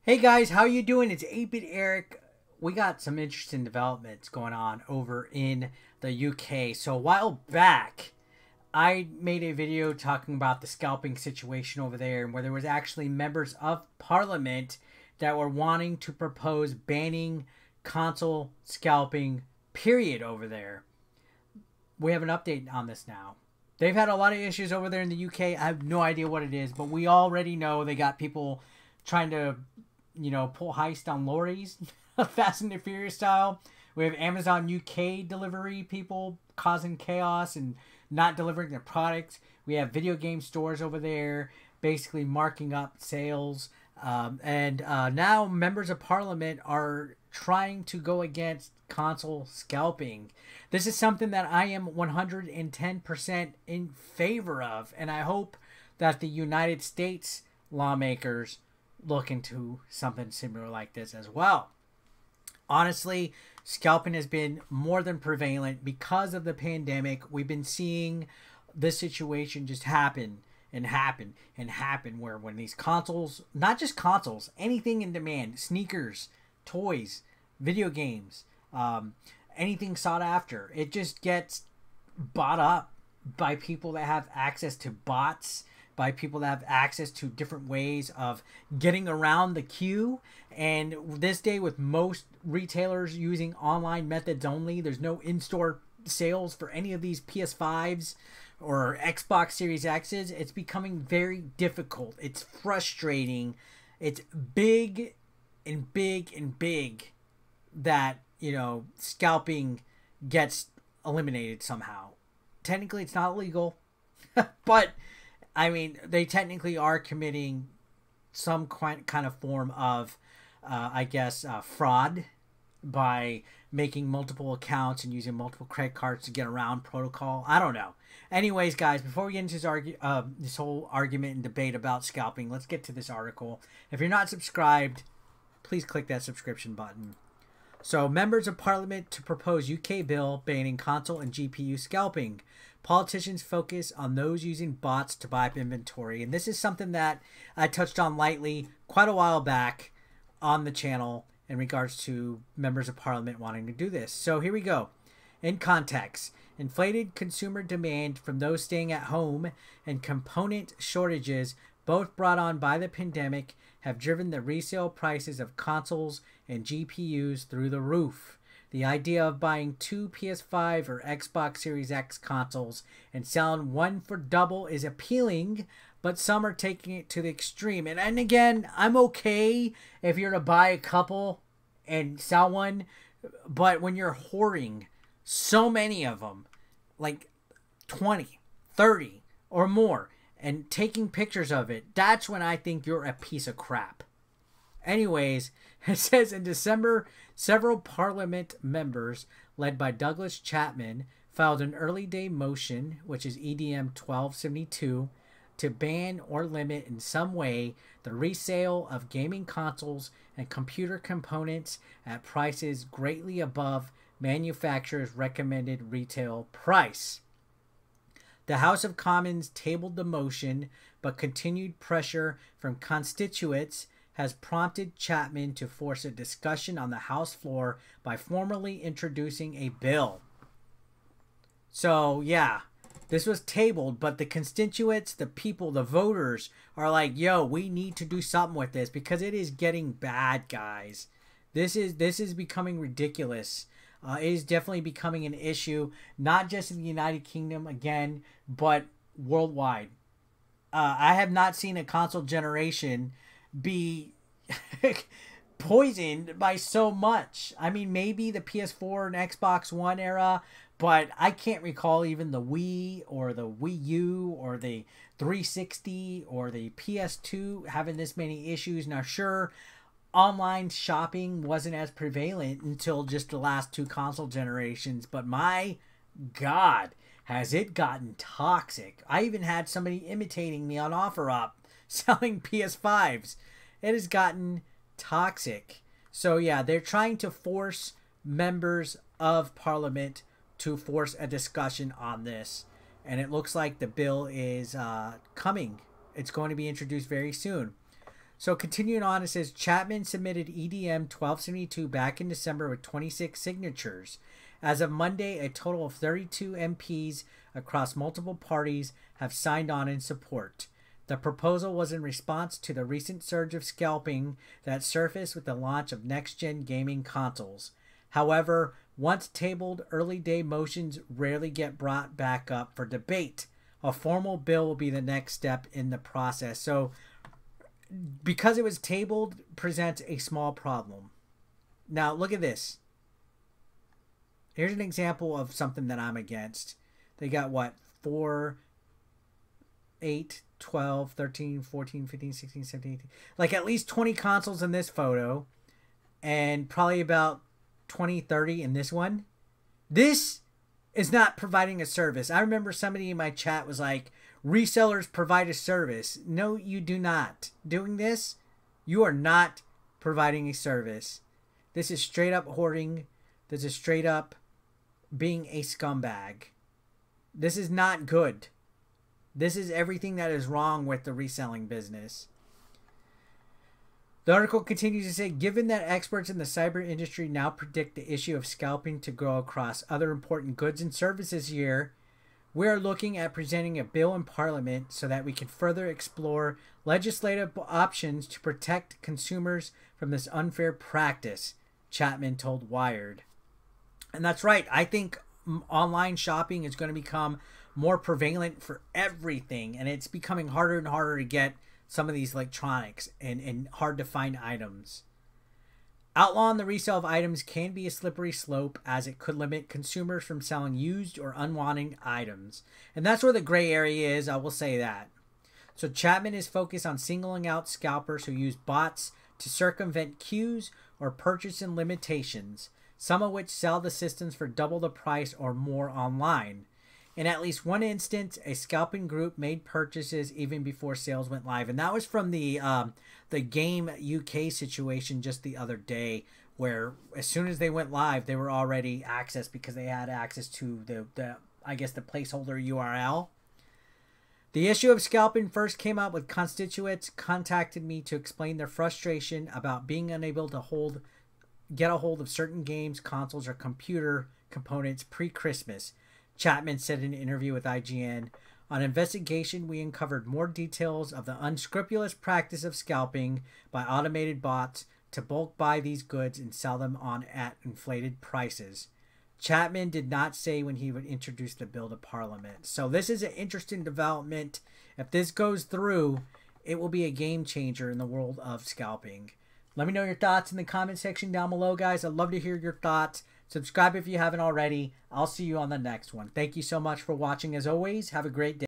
Hey guys, how you doing? It's 8-Bit Eric. We got some interesting developments going on over in the UK. So a while back, I made a video talking about the scalping situation over there, and where there was actually members of parliament that were wanting to propose banning console scalping, period, over there. We have an update on this now. They've had a lot of issues over there in the UK. I have no idea what it is, but we already know they got people trying to pull heist on lorries, Fast and the Furious style. We have Amazon UK delivery people causing chaos and not delivering their products. We have video game stores over there basically marking up sales. And now members of parliament are trying to go against console scalping. This is something that I am 110% in favor of, and I hope that the United States lawmakers look into something similar like this as well. Honestly, scalping has been more than prevalent because of the pandemic. We've been seeing this situation just happen and happen and happen, where when these consoles, not just consoles, anything in demand, sneakers, toys, video games, anything sought after, it just gets bought up by people that have access to bots, by people that have access to different ways of getting around the queue. And this day, with most retailers using online methods only, there's no in-store sales for any of these PS5s or Xbox Series X's. It's becoming very difficult. It's frustrating. It's big and big and big that, scalping gets eliminated somehow. Technically, it's not illegal, but I mean, they technically are committing some kind of form of, fraud by making multiple accounts and using multiple credit cards to get around protocol. I don't know. Anyways, guys, before we get into this whole argument and debate about scalping, let's get to this article. If you're not subscribed, please click that subscription button. So, members of parliament to propose UK bill banning console and GPU scalping. Politicians focus on those using bots to buy up inventory. And this is something that I touched on lightly quite a while back on the channel in regards to members of parliament wanting to do this. So here we go. In context, inflated consumer demand from those staying at home and component shortages, both brought on by the pandemic, have driven the resale prices of consoles and GPUs through the roof. The idea of buying two PS5 or Xbox Series X consoles and selling one for double is appealing, but some are taking it to the extreme. And again, I'm okay if you're to buy a couple and sell one, but when you're hoarding so many of them, like 20, 30 or more, and taking pictures of it, that's when I think you're a piece of crap. Anyways, it says in December, several parliament members, led by Douglas Chapman, filed an early day motion, which is EDM 1272, to ban or limit in some way the resale of gaming consoles and computer components at prices greatly above manufacturers' recommended retail price. The House of Commons tabled the motion, but continued pressure from constituents has prompted Chapman to force a discussion on the House floor by formally introducing a bill. So, yeah, this was tabled, but the constituents, the people, the voters are like, yo, we need to do something with this because it is getting bad, guys. This is becoming ridiculous. It is definitely becoming an issue, not just in the United Kingdom, again, but worldwide. I have not seen a console generation be poisoned by so much. I mean, maybe the PS4 and Xbox One era, but I can't recall even the Wii or the Wii U or the 360 or the PS2 having this many issues. Now, sure, online shopping wasn't as prevalent until just the last two console generations, but my God, has it gotten toxic. I even had somebody imitating me on OfferUp selling PS5s. It has gotten toxic. So yeah, they're trying to force members of parliament to force a discussion on this. And it looks like the bill is coming. It's going to be introduced very soon. So continuing on, it says Chapman submitted EDM 1272 back in December with 26 signatures. As of Monday, a total of 32 MPs across multiple parties have signed on in support. The proposal was in response to the recent surge of scalping that surfaced with the launch of next-gen gaming consoles. However, once tabled, early-day motions rarely get brought back up for debate. A formal bill will be the next step in the process. So, because it was tabled, presents a small problem. Now, look at this. Here's an example of something that I'm against. They got what? 4, 8, 12, 13, 14, 15, 16, 17, 18. Like at least 20 consoles in this photo. And probably about 20, 30 in this one. This is not providing a service. I remember somebody in my chat was like, resellers provide a service. No, you do not. Doing this, you are not providing a service. This is straight up hoarding. This is straight up being a scumbag. This is not good. This is everything that is wrong with the reselling business. The article continues to say, given that experts in the cyber industry now predict the issue of scalping to grow across other important goods and services here, we are looking at presenting a bill in Parliament so that we can further explore legislative options to protect consumers from this unfair practice, Chapman told Wired. And that's right. I think online shopping is going to become more prevalent for everything, and it's becoming harder and harder to get some of these electronics and hard to find items. Outlawing the resale of items can be a slippery slope, as it could limit consumers from selling used or unwanted items. And that's where the gray area is, I will say that. So Chapman is focused on singling out scalpers who use bots to circumvent queues or purchasing limitations, some of which sell the systems for double the price or more online. In at least one instance, a scalping group made purchases even before sales went live. And that was from the Game UK situation just the other day, where as soon as they went live, they were already accessed because they had access to the I guess the placeholder URL. The issue of scalping first came up when constituents contacted me to explain their frustration about being unable to get a hold of certain games, consoles, or computer components pre-Christmas. Chapman said in an interview with IGN, on investigation, we uncovered more details of the unscrupulous practice of scalping by automated bots to bulk buy these goods and sell them on at inflated prices. Chapman did not say when he would introduce the bill to Parliament. So this is an interesting development. If this goes through, it will be a game changer in the world of scalping. Let me know your thoughts in the comment section down below, guys. I'd love to hear your thoughts. Subscribe if you haven't already. I'll see you on the next one. Thank you so much for watching. As always, have a great day.